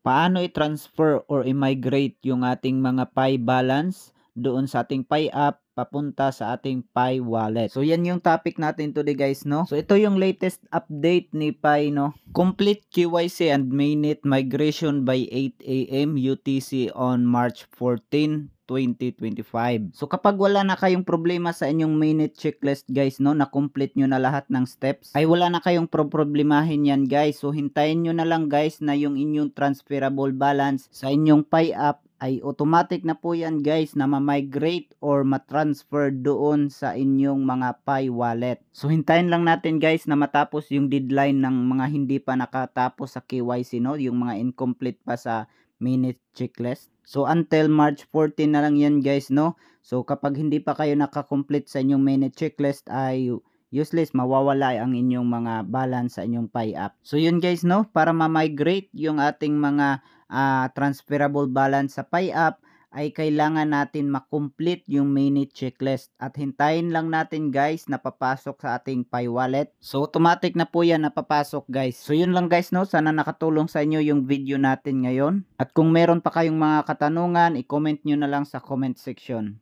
Paano i-transfer or i-migrate yung ating mga Pi balance doon sa ating Pi app papunta sa ating Pi wallet. So yan yung topic natin today guys, no? So ito yung latest update ni Pi, no? Complete KYC and mainnet migration by 8 AM UTC on March 14, 2025. So kapag wala na kayong problema sa inyong mainnet checklist guys, no, na complete nyo na lahat ng steps, ay wala na kayong problemahin yan guys. So hintayin nyo na lang guys na yung inyong transferable balance sa inyong Pi app ay automatic na po yan guys na ma-migrate or ma-transfer doon sa inyong mga Pi wallet. So hintayin lang natin guys na matapos yung deadline ng mga hindi pa nakatapos sa KYC, no, yung mga incomplete pa sa mainnet checklist. So until March 14 na lang yan guys, no. So kapag hindi pa kayo nakakomplete sa inyong mainnet checklist ay useless, mawawala ang inyong mga balance sa inyong Pi app. So yun guys, no, para ma-migrate yung ating mga transferable balance sa Pi app ay kailangan natin makomplete yung mainnet checklist at hintayin lang natin guys na papasok sa ating Pi wallet. So automatic na po yan na papasok guys. So yun lang guys, no, sana nakatulong sa inyo yung video natin ngayon. At kung meron pa kayong mga katanungan, i-comment nyo na lang sa comment section.